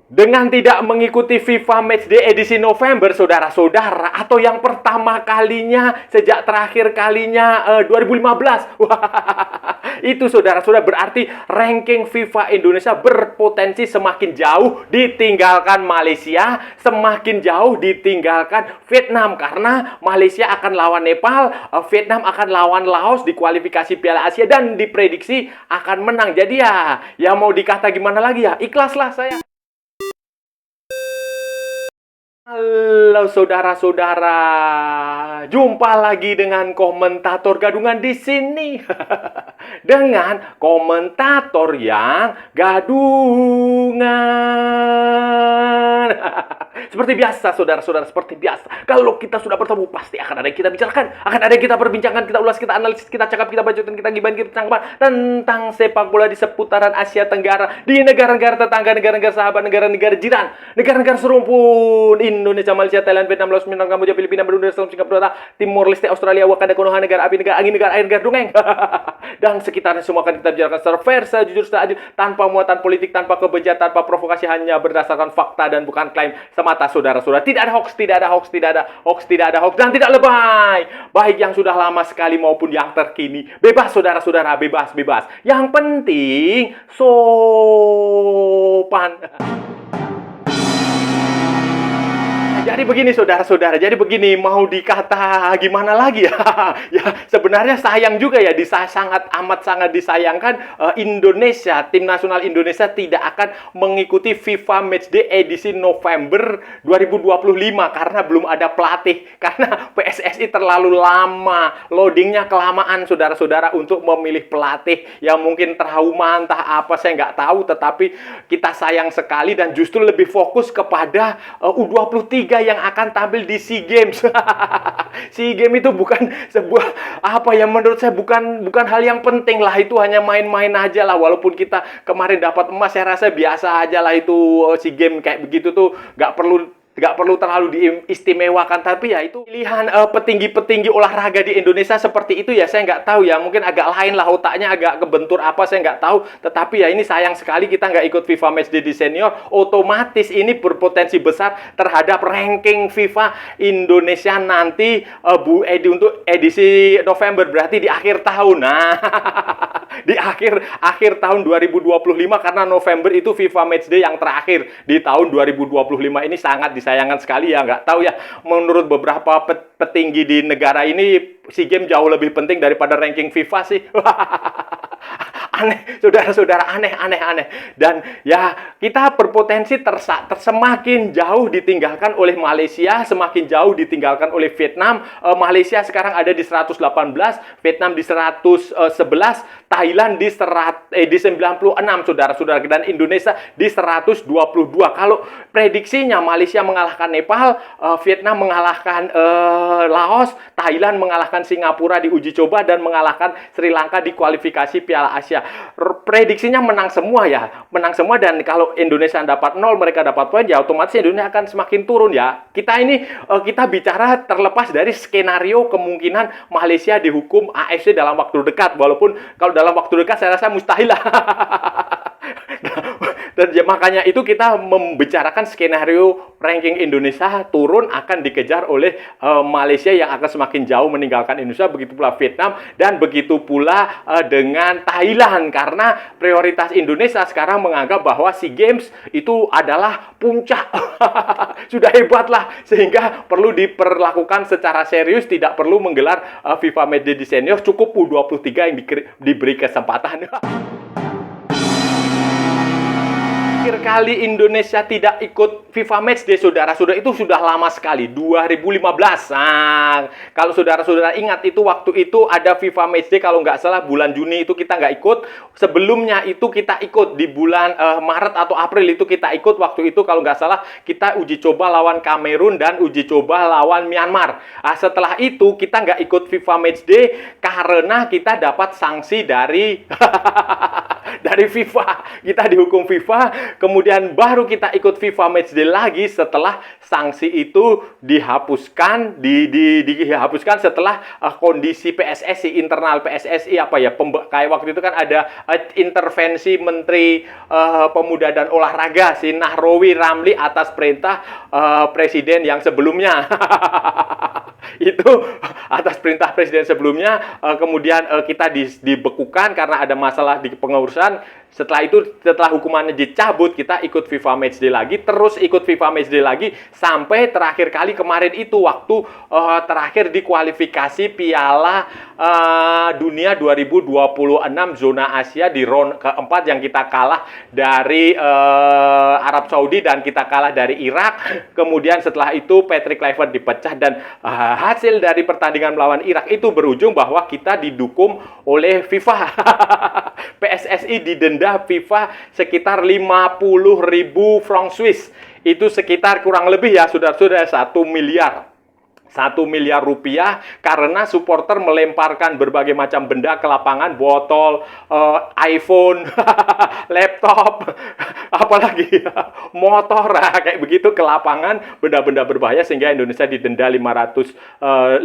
Dengan tidak mengikuti FIFA Matchday edisi November, saudara-saudara, atau yang pertama kalinya sejak terakhir kalinya 2015. Wah, itu saudara-saudara berarti ranking FIFA Indonesia berpotensi semakin jauh ditinggalkan Malaysia, semakin jauh ditinggalkan Vietnam karena Malaysia akan lawan Nepal, Vietnam akan lawan Laos di kualifikasi Piala Asia dan diprediksi akan menang. Jadi ya mau dikata gimana lagi ya, ikhlaslah saya. Halo saudara-saudara, jumpa lagi dengan komentator gadungan di sini. Dengan komentator yang gadungan. Seperti biasa saudara-saudara, seperti biasa. Kalau kita sudah bertemu pasti akan ada yang kita bicarakan, akan ada yang kita perbincangkan, kita ulas, kita analisis, kita cakap, kita bacotin, kita gibahin, kita cangkepan tentang sepak bola di seputaran Asia Tenggara, di negara-negara tetangga, negara-negara sahabat, negara-negara jiran, negara-negara serumpun Indonesia, Malaysia, Thailand, Vietnam, Laos, Myanmar, Kamboja, Filipina, Brunei, Singapura, Timor Leste, Australia, Wakanda, Konoha, negara api, negara angin, negara air, negara dongeng. Dan sekitarnya semua akan kita bicarakan secara fair, sejujur, seadil, tanpa muatan politik, tanpa kebencian, tanpa provokasi, hanya berdasarkan fakta dan bukan klaim semata, saudara-saudara. Tidak ada hoax, tidak ada hoax, tidak ada hoax, tidak ada hoax, dan tidak lebay. Baik yang sudah lama sekali maupun yang terkini. Bebas, saudara-saudara, bebas, bebas. Yang penting, sopan. Jadi begini saudara-saudara, jadi begini, mau dikata gimana lagi ya? Ya sebenarnya sayang juga ya, sangat disayangkan Indonesia, tim nasional Indonesia tidak akan mengikuti FIFA Matchday edisi November 2025 karena belum ada pelatih, karena PSSI terlalu lama, loadingnya kelamaan saudara-saudara untuk memilih pelatih yang mungkin trauma entah apa saya nggak tahu, tetapi kita sayang sekali dan justru lebih fokus kepada U23 yang akan tampil di SEA Games. SEA Games itu bukan sebuah apa ya, menurut saya bukan hal yang penting lah, itu hanya main-main aja lah. Walaupun kita kemarin dapat emas, saya rasa biasa aja lah itu. SEA Games kayak begitu tuh nggak perlu terlalu diistimewakan, tapi ya itu pilihan petinggi-petinggi olahraga di Indonesia seperti itu ya, saya nggak tahu ya, mungkin agak lain lah otaknya, agak kebentur apa saya nggak tahu, tetapi ya ini sayang sekali kita nggak ikut FIFA Matchday di senior, otomatis ini berpotensi besar terhadap ranking FIFA Indonesia nanti Bu Edi untuk edisi November, berarti di akhir tahun. Nah, di akhir tahun 2025 karena November itu FIFA Matchday yang terakhir di tahun 2025 ini sangat disayangkan sekali ya, nggak tahu ya, menurut beberapa petinggi di negara ini SEA Games jauh lebih penting daripada ranking FIFA sih. Aneh, saudara-saudara, aneh. Dan ya, kita berpotensi semakin jauh ditinggalkan oleh Malaysia, semakin jauh ditinggalkan oleh Vietnam. Malaysia sekarang ada di 118, Vietnam di 111, Thailand di 96, saudara-saudara, dan Indonesia di 122. Kalau prediksinya Malaysia mengalahkan Nepal, Vietnam mengalahkan Laos, Thailand mengalahkan Singapura di uji coba, dan mengalahkan Sri Lanka di kualifikasi Piala Asia. Prediksinya menang semua ya, menang semua, dan kalau Indonesia dapat 0, mereka dapat poin, ya otomatis Indonesia akan semakin turun ya. Kita bicara terlepas dari skenario kemungkinan Malaysia dihukum AFC dalam waktu dekat, walaupun kalau dalam waktu dekat saya rasa mustahil lah. Dan ya, makanya itu kita membicarakan skenario ranking Indonesia turun akan dikejar oleh Malaysia yang akan semakin jauh meninggalkan Indonesia, begitu pula Vietnam, dan begitu pula dengan Thailand, karena prioritas Indonesia sekarang menganggap bahwa SEA Games itu adalah puncak. Sudah hebat lah, sehingga perlu diperlakukan secara serius, tidak perlu menggelar FIFA Matchday di senior, cukup U23 yang diberi kesempatan. Terakhir kali Indonesia tidak ikut FIFA Matchday, saudara-saudara, itu sudah lama sekali, 2015. Nah, kalau saudara-saudara ingat, itu waktu itu ada FIFA Matchday, kalau nggak salah bulan Juni itu kita nggak ikut. Sebelumnya itu kita ikut di bulan Maret atau April itu kita ikut. Waktu itu kalau nggak salah kita uji coba lawan Kamerun dan uji coba lawan Myanmar. Nah, setelah itu kita nggak ikut FIFA Matchday karena kita dapat sanksi dari dari FIFA. Kita dihukum FIFA, kemudian baru kita ikut FIFA Matchday lagi setelah sanksi itu dihapuskan, dihapuskan setelah kondisi PSSI, internal PSSI apa ya, kayak waktu itu kan ada intervensi Menteri Pemuda dan Olahraga si Nahrawi Ramli atas perintah presiden yang sebelumnya. Itu atas perintah presiden sebelumnya, kemudian kita dibekukan karena ada masalah di pengurusan. Setelah itu, setelah hukumannya dicabut, kita ikut FIFA Matchday lagi, terus ikut FIFA Matchday lagi, sampai terakhir kali kemarin itu, waktu terakhir di kualifikasi Piala Dunia 2026 zona Asia di round keempat yang kita kalah dari Arab Saudi dan kita kalah dari Irak. Kemudian setelah itu Patrick Kluivert dipecah dan hasil dari pertandingan melawan Irak itu berujung bahwa kita didukung oleh FIFA. PSSI didenda FIFA sekitar 50.000 franc Swiss. Itu sekitar kurang lebih ya, sudah 1 miliar. 1 miliar rupiah karena supporter melemparkan berbagai macam benda ke lapangan, botol, iPhone, laptop, apalagi motor, kayak begitu ke lapangan, benda-benda berbahaya, sehingga Indonesia didenda 50.000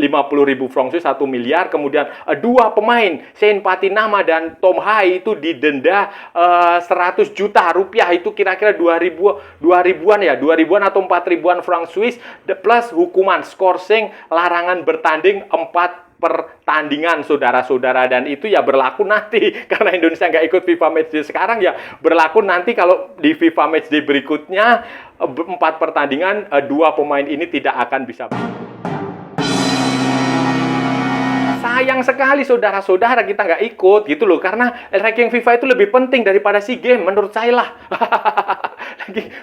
franc Swiss, 1 miliar. Kemudian dua pemain, Shane Patinama dan Tom Hai, itu didenda 100 juta rupiah, itu kira-kira 2000-an ya, 2000-an atau 4.000-an franc Swiss, plus hukuman skorsing, larangan bertanding 4 pertandingan, saudara-saudara. Dan itu ya berlaku nanti, karena Indonesia nggak ikut FIFA Matchday sekarang, ya berlaku nanti kalau di FIFA Matchday berikutnya 4 pertandingan, 2 pemain ini tidak akan bisa. Sayang sekali saudara-saudara kita nggak ikut gitu loh, karena ranking FIFA itu lebih penting daripada SEA Games menurut saya lah.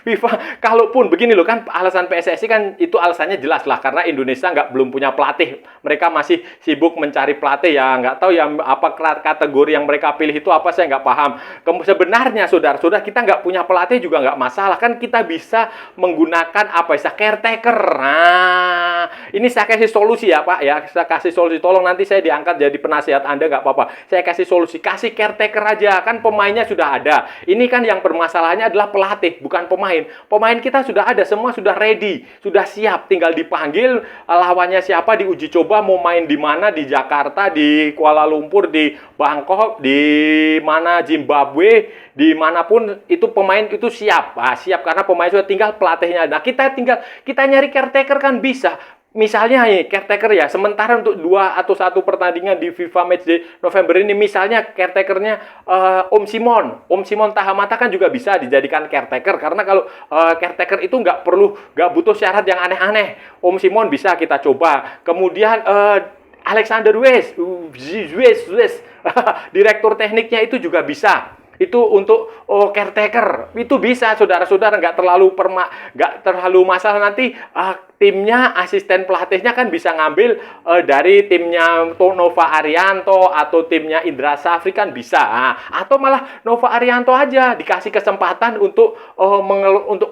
FIFA, kalaupun begini loh kan, alasan PSSI kan itu alasannya jelas lah, karena Indonesia belum punya pelatih, mereka masih sibuk mencari pelatih, ya nggak tahu ya apa kategori yang mereka pilih itu apa, saya nggak paham. Sebenarnya saudara-saudara, kita nggak punya pelatih juga nggak masalah, kan kita bisa menggunakan apa ya, caretaker. Nah, ini saya kasih solusi ya Pak ya, saya kasih solusi, tolong nanti saya diangkat jadi penasihat Anda, nggak apa-apa, saya kasih solusi, kasih caretaker aja, kan pemainnya sudah ada. Ini kan yang permasalahannya adalah pelatih, bukan pemain. Pemain kita sudah ada, semua sudah ready, sudah siap, tinggal dipanggil lawannya siapa, diuji coba mau main di mana, di Jakarta, di Kuala Lumpur, di Bangkok, di mana, Zimbabwe, dimanapun itu pemain itu siap. Siap karena pemain sudah, tinggal pelatihnya. Nah, kita nyari caretaker kan bisa. Misalnya nih, caretaker ya, sementara untuk 2 atau 1 pertandingan di FIFA Matchday November ini, misalnya caretakernya Om Simon Tahamata kan juga bisa dijadikan caretaker, karena kalau caretaker itu nggak butuh syarat yang aneh-aneh. Om Simon bisa kita coba. Kemudian Alexander Wes, direktur tekniknya itu juga bisa. Itu untuk caretaker, itu bisa saudara-saudara, nggak terlalu masalah. Nanti timnya, asisten pelatihnya kan bisa ngambil dari timnya Nova Arianto atau timnya Indra Safri kan bisa. Atau malah Nova Arianto aja dikasih kesempatan untuk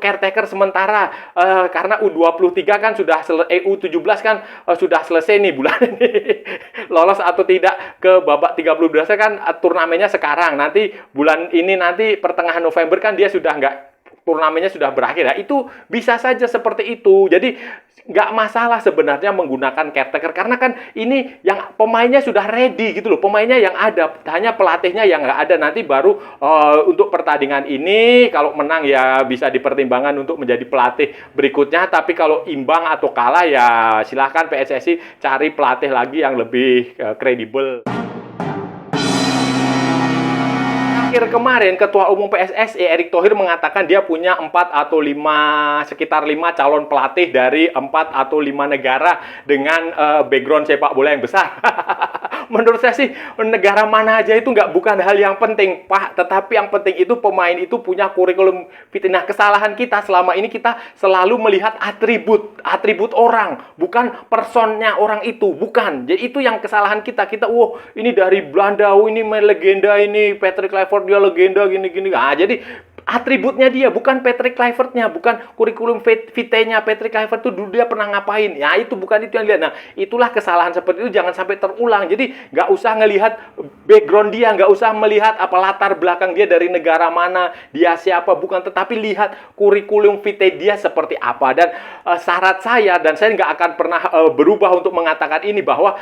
caretaker sementara, karena U23 kan sudah U17 kan sudah selesai nih bulan ini. Lolos atau tidak ke babak 32 kan turnamennya sekarang. Nanti bulan ini, nanti pertengahan November kan dia sudah turnamennya sudah berakhir ya. Itu bisa saja seperti itu. Jadi nggak masalah sebenarnya menggunakan caretaker, karena kan ini yang pemainnya sudah ready gitu loh, pemainnya yang ada, hanya pelatihnya yang nggak ada. Nanti baru untuk pertandingan ini kalau menang ya bisa dipertimbangkan untuk menjadi pelatih berikutnya. Tapi kalau imbang atau kalah ya silahkan PSSI cari pelatih lagi yang lebih kredibel. Akhir kemarin Ketua Umum PSSI Erick Thohir mengatakan dia punya 4 atau 5, sekitar 5 calon pelatih dari 4 atau 5 negara dengan background sepak bola yang besar. Menurut saya sih negara mana aja itu bukan hal yang penting Pak, tetapi yang penting itu pemain itu punya kurikulum vitae. Nah, kesalahan kita selama ini, kita selalu melihat atribut orang, bukan personnya orang itu, bukan. Jadi itu yang kesalahan kita. Ini dari Belanda, ini legenda, ini Patrick Kluivert dia legenda gini-gini. Jadi atributnya dia, bukan Patrick Kluivert-nya, bukan kurikulum vitae-nya Patrick Kluivert itu dulu dia pernah ngapain. Ya itu bukan itu yang dilihat. Nah, itulah kesalahan seperti itu jangan sampai terulang. Jadi nggak usah ngelihat background dia, nggak usah melihat apa latar belakang dia dari negara mana, dia siapa, bukan. Tetapi lihat kurikulum vitae dia seperti apa. Dan syarat saya, dan saya nggak akan pernah berubah untuk mengatakan ini, bahwa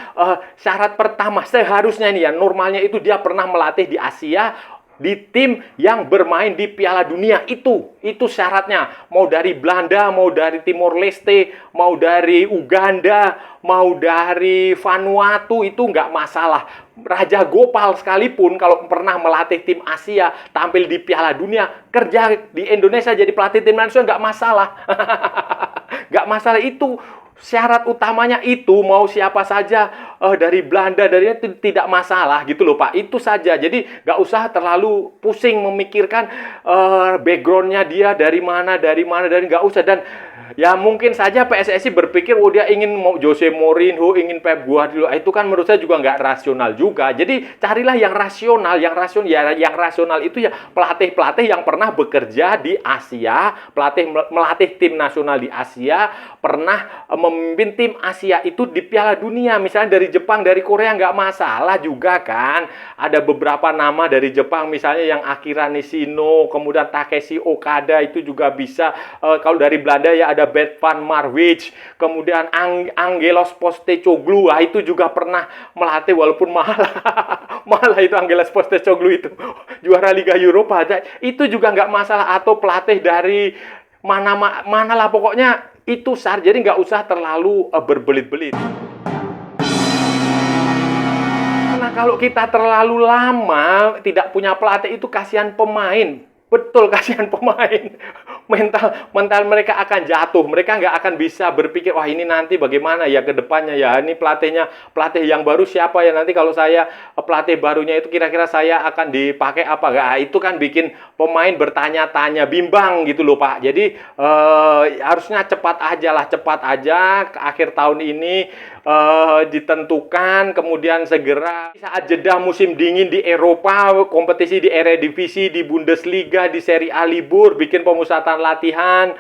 syarat pertama seharusnya ini ya, normalnya itu dia pernah melatih di Asia, di tim yang bermain di Piala Dunia. Itu syaratnya. Mau dari Belanda, mau dari Timor Leste, mau dari Uganda, mau dari Vanuatu, itu nggak masalah. Raja Gopal sekalipun kalau pernah melatih tim Asia, tampil di Piala Dunia, kerja di Indonesia jadi pelatih tim nasional, nggak masalah. Nggak masalah. Itu syarat utamanya, itu mau siapa saja dari Belanda, dari itu tidak masalah gitu loh Pak. Itu saja. Jadi nggak usah terlalu pusing memikirkan backgroundnya dia dari mana, dari nggak usah. Dan ya mungkin saja PSSI berpikir, oh dia ingin Jose Mourinho, ingin Pep Guardiola. Itu kan menurut saya juga nggak rasional juga. Jadi carilah yang rasional, yang rasional itu ya pelatih-pelatih yang pernah bekerja di Asia, melatih tim nasional di Asia, pernah memimpin tim Asia itu di Piala Dunia. Misalnya dari Jepang, dari Korea nggak masalah juga kan. Ada beberapa nama dari Jepang, misalnya yang Akira Nishino, kemudian Takeshi Okada, itu juga bisa. Kalau dari Belanda ya ada Bert van Marwijk, kemudian Angelos Postecoglou, itu juga pernah melatih walaupun mahal. Mahal itu Angelos Postecoglou itu. Juara Liga Eropa aja. Itu juga nggak masalah. Atau pelatih dari mana lah pokoknya itu jadi nggak usah terlalu berbelit-belit. Karena kalau kita terlalu lama tidak punya pelatih, itu kasihan pemain. Betul, kasihan pemain. Mental mereka akan jatuh. Mereka nggak akan bisa berpikir, wah ini nanti bagaimana ya ke depannya ya. Ini pelatih yang baru siapa ya, nanti kalau saya pelatih barunya itu kira-kira saya akan dipakai apa. Nah, itu kan bikin pemain bertanya-tanya, bimbang gitu loh Pak. Jadi harusnya cepat aja ke akhir tahun ini ditentukan, kemudian segera saat jeda musim dingin di Eropa, kompetisi di Eredivisie, di Bundesliga, di Serie A libur, bikin pemusatan latihan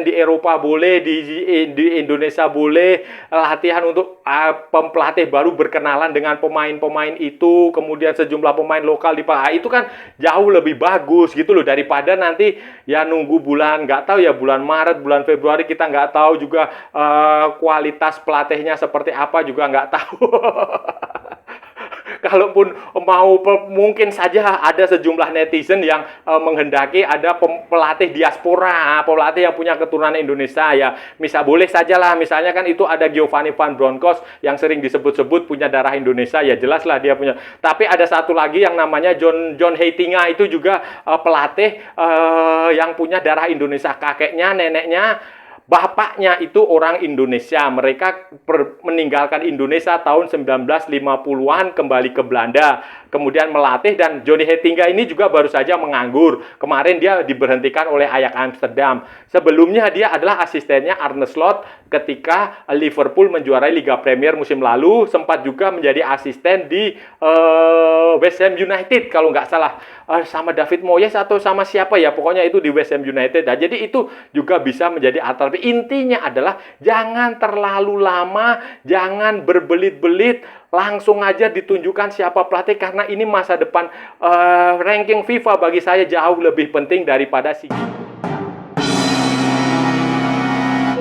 di Eropa boleh, di Indonesia boleh, latihan untuk pelatih baru berkenalan dengan pemain-pemain itu, kemudian sejumlah pemain lokal itu kan jauh lebih bagus gitu loh, daripada nanti ya nunggu nggak tahu ya, bulan Maret, bulan Februari, kita nggak tahu juga kualitas pelatihnya seperti apa juga nggak tahu. Kalaupun mau, mungkin saja ada sejumlah netizen yang menghendaki ada pelatih diaspora, pelatih yang punya keturunan Indonesia ya. Boleh sajalah, misalnya kan itu ada Giovanni Van Bronckhorst yang sering disebut-sebut punya darah Indonesia, ya jelaslah dia punya. Tapi ada satu lagi yang namanya John Heitinga, itu juga pelatih yang punya darah Indonesia, kakeknya, neneknya, bapaknya itu orang Indonesia. Mereka meninggalkan Indonesia tahun 1950-an, kembali ke Belanda, kemudian melatih. Dan Johnny Heitinga ini juga baru saja menganggur. Kemarin dia diberhentikan oleh Ajax Amsterdam. Sebelumnya dia adalah asistennya Arne Slot ketika Liverpool menjuarai Liga Premier musim lalu. Sempat juga menjadi asisten di West Ham United kalau nggak salah, sama David Moyes atau sama siapa ya, pokoknya itu di West Ham United. Nah, jadi itu juga bisa menjadi alternatif. Intinya adalah jangan terlalu lama, jangan berbelit-belit, langsung aja ditunjukkan siapa pelatih, karena ini masa depan. Ranking FIFA bagi saya jauh lebih penting daripada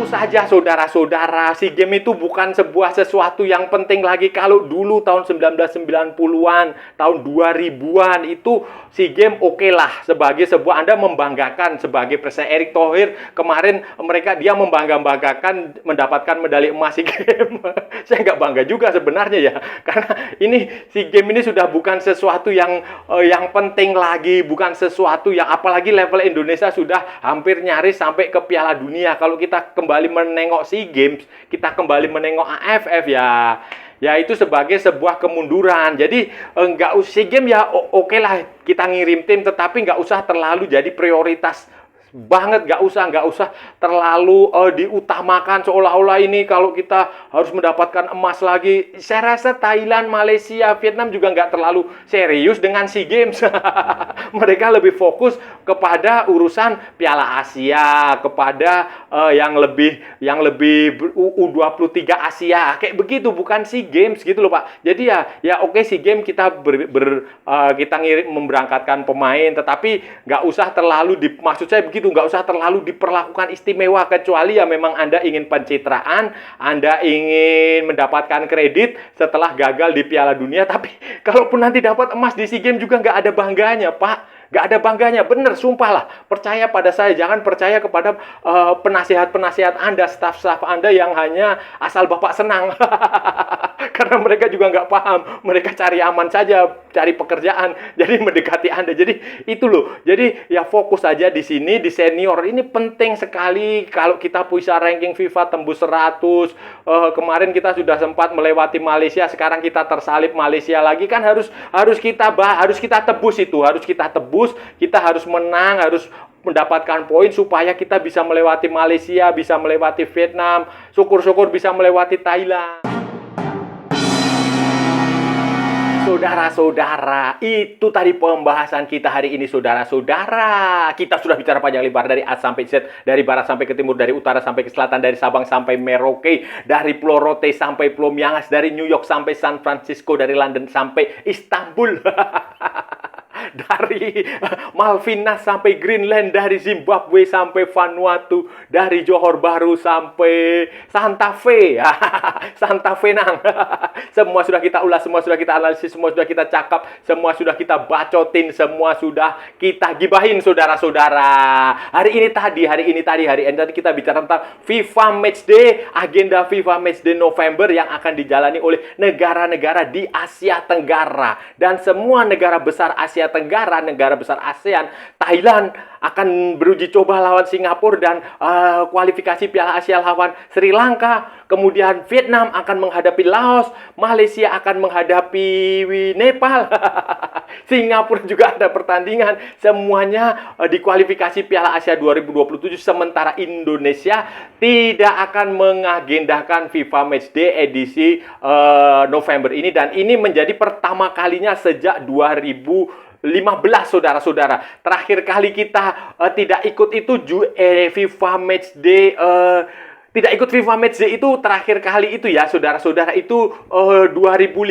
saja saudara-saudara. SEA Games itu bukan sesuatu yang penting lagi. Kalau dulu tahun 1990-an, tahun 2000-an itu SEA Games oke lah, sebagai sebuah, Anda membanggakan sebagai presiden. Erick Thohir kemarin dia membanggakan mendapatkan medali emas SEA Games. Saya nggak bangga juga sebenarnya ya, karena ini SEA Games ini sudah bukan sesuatu yang penting lagi, bukan sesuatu yang, apalagi level Indonesia sudah hampir nyaris sampai ke Piala Dunia. Kalau kita kembali menengok SEA Games, kita kembali menengok AFF ya itu sebagai sebuah kemunduran. Jadi SEA Games ya oke lah kita ngirim tim, tetapi nggak usah terlalu jadi prioritas banget, nggak usah terlalu diutamakan seolah-olah ini kalau kita harus mendapatkan emas lagi. Saya rasa Thailand, Malaysia, Vietnam juga nggak terlalu serius dengan SEA Games. Mereka lebih fokus kepada urusan Piala Asia, kepada yang lebih U23 Asia, kayak begitu, bukan SEA Games gitu loh Pak. Jadi ya oke, SEA Games kita kita memberangkatkan pemain, tetapi nggak usah terlalu maksud saya begitu, nggak usah terlalu diperlakukan istimewa, kecuali ya memang Anda ingin pencitraan, Anda ingin mendapatkan kredit setelah gagal di Piala Dunia. Tapi kalaupun nanti dapat emas di SEA Games juga nggak ada bangganya Pak. Nggak ada bangganya, bener, sumpah lah. Percaya pada saya, jangan percaya kepada penasihat-penasihat Anda, staf-staf Anda yang hanya asal Bapak senang. Karena mereka juga nggak paham. Mereka cari aman saja, cari pekerjaan. Jadi mendekati Anda. Jadi itu loh. Jadi ya fokus aja di sini, di senior. Ini penting sekali kalau kita bisa ranking FIFA tembus 100. Kemarin kita sudah sempat melewati Malaysia, sekarang kita tersalip Malaysia lagi. Kan harus kita tebus itu, harus kita tebus. Kita harus menang, harus mendapatkan poin supaya kita bisa melewati Malaysia, bisa melewati Vietnam, syukur-syukur bisa melewati Thailand. Saudara-saudara, itu tadi pembahasan kita hari ini, saudara-saudara. Kita sudah bicara panjang lebar dari A sampai Z, dari barat sampai ke timur, dari utara sampai ke selatan, dari Sabang sampai Merauke, dari Pulau Rote sampai Pulau Miangas, dari New York sampai San Francisco, dari London sampai Istanbul. Dari Malvinas sampai Greenland, dari Zimbabwe sampai Vanuatu, dari Johor Bahru sampai Santa Fe, Santa Fe Nang. Semua sudah kita ulas, semua sudah kita analisis, semua sudah kita cakap, semua sudah kita bacotin, semua sudah kita gibahin, saudara-saudara. Hari ini tadi kita bicara tentang FIFA Matchday, agenda FIFA Matchday November yang akan dijalani oleh negara-negara di Asia Tenggara. Dan semua negara besar Asia Tenggara, negara besar ASEAN, Thailand akan beruji coba lawan Singapura dan kualifikasi Piala Asia lawan Sri Lanka. Kemudian Vietnam akan menghadapi Laos, Malaysia akan menghadapi Nepal. Singapura juga ada pertandingan. Semuanya di kualifikasi Piala Asia 2027. Sementara Indonesia tidak akan mengagendakan FIFA Matchday edisi November ini. Dan ini menjadi pertama kalinya sejak 2015, saudara-saudara. Terakhir kali kita tidak ikut itu FIFA Matchday. Tidak ikut FIFA Matchday itu terakhir kali itu ya, saudara-saudara, itu 2015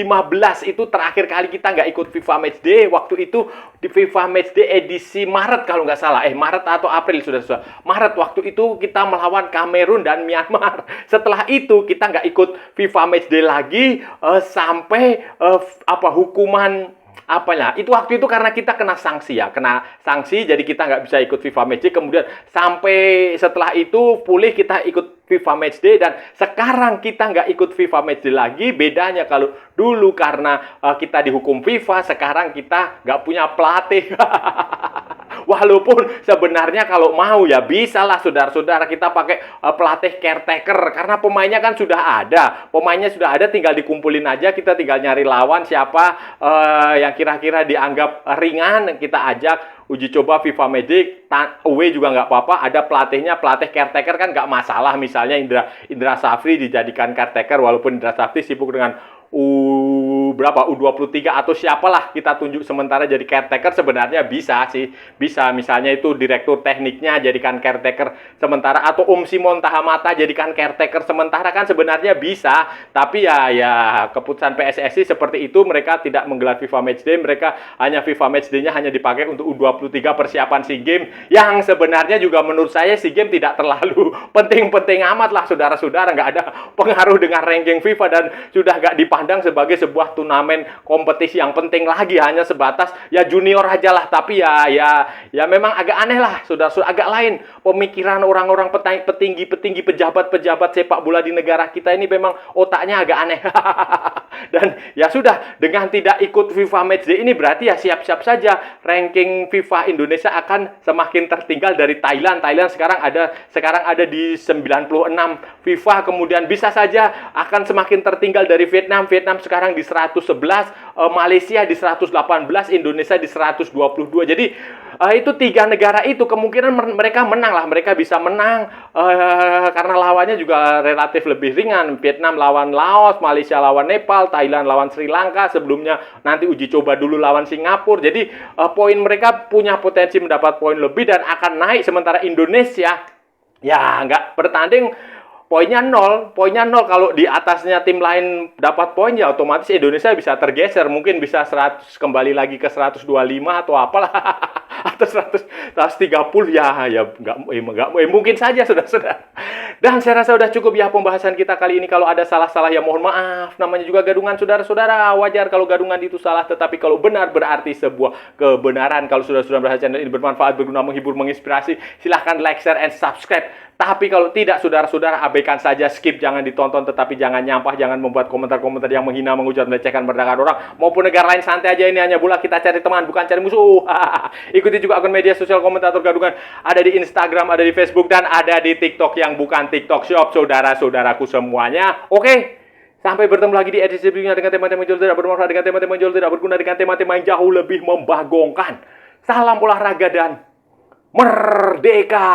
itu terakhir kali kita nggak ikut FIFA Matchday. Waktu itu di FIFA Matchday edisi Maret kalau nggak salah, Maret atau April, saudara-saudara. Maret, waktu itu kita melawan Kamerun dan Myanmar. Setelah itu kita nggak ikut FIFA Matchday lagi sampai hukuman itu waktu itu karena kita kena sanksi jadi kita nggak bisa ikut FIFA Matchday. Kemudian sampai setelah itu pulih kita ikut FIFA Matchday, dan sekarang kita nggak ikut FIFA Matchday lagi. Bedanya kalau dulu karena kita dihukum FIFA, sekarang kita nggak punya pelatih. Walaupun sebenarnya kalau mau ya bisa lah, saudara-saudara, kita pakai pelatih caretaker karena pemainnya kan sudah ada. Pemainnya sudah ada, tinggal dikumpulin aja, kita tinggal nyari lawan siapa yang kira-kira dianggap ringan, kita ajak uji coba FIFA Matchday. Away juga nggak apa-apa, ada pelatihnya, pelatih caretaker kan nggak masalah. Misalnya Indra Safri dijadikan caretaker, walaupun Indra Safri sibuk dengan U23 atau siapalah kita tunjuk sementara jadi caretaker. Sebenarnya bisa sih, bisa misalnya itu direktur tekniknya jadikan caretaker sementara, atau Simon Tahamata jadikan caretaker sementara, kan sebenarnya bisa. Tapi ya keputusan PSSI seperti itu, mereka tidak menggelar FIFA Matchday, mereka hanya FIFA Matchday-nya hanya dipakai untuk U23 persiapan SEA Games, yang sebenarnya juga menurut saya SEA Games tidak terlalu penting-penting amat lah, saudara-saudara. Nggak ada pengaruh dengan ranking FIFA dan sudah nggak dipandang sebagai sebuah turnamen kompetisi yang penting lagi, hanya sebatas ya junior aja lah. Tapi ya memang agak aneh lah, saudara-saudara, agak lain pemikiran orang-orang petinggi pejabat-pejabat sepak bola di negara kita ini, memang otaknya agak aneh. Dan ya sudah, dengan tidak ikut FIFA Matchday ini berarti ya siap-siap saja ranking FIFA Indonesia akan semakin tertinggal dari Thailand. Thailand sekarang ada di 96 FIFA, kemudian bisa saja akan semakin tertinggal dari Vietnam Vietnam sekarang di 111, Malaysia di 118, Indonesia di 122. Jadi itu 3 negara itu kemungkinan mereka menang lah, mereka bisa menang karena lawannya juga relatif lebih ringan. Vietnam lawan Laos, Malaysia lawan Nepal, Thailand lawan Sri Lanka, sebelumnya nanti uji coba dulu lawan Singapura. Jadi poin mereka punya potensi mendapat poin lebih dan akan naik, sementara Indonesia ya nggak bertanding, poinnya nol. Kalau di atasnya tim lain dapat poin, ya otomatis Indonesia bisa tergeser, mungkin bisa 100 kembali lagi ke 125 atau apalah atau 130 ya nggak mungkin saja sudah. Dan saya rasa sudah cukup ya pembahasan kita kali ini. Kalau ada salah-salah ya mohon maaf, namanya juga gadungan saudara-saudara, wajar kalau gadungan itu salah, tetapi kalau benar berarti sebuah kebenaran. Kalau sudah merasa channel ini bermanfaat, berguna, menghibur, menginspirasi, silahkan like, share, and subscribe. Tapi kalau tidak, saudara-saudara, abaikan saja, skip, jangan ditonton, tetapi jangan nyampah, jangan membuat komentar-komentar yang menghina, menghujat, melecehkan, merendahkan orang, maupun negara lain. Santai aja, ini hanya bola, kita cari teman, bukan cari musuh. Ikuti juga akun media sosial komentator gadungan, ada di Instagram, ada di Facebook, dan ada di TikTok yang bukan TikTok Shop, saudara-saudaraku semuanya. Oke? Sampai bertemu lagi di edisi berikutnya dengan tema-tema yang tidak bermanfaat, dengan tema-tema yang tidak berguna, dengan tema-tema yang jauh lebih membagongkan. Salam olahraga dan merdeka!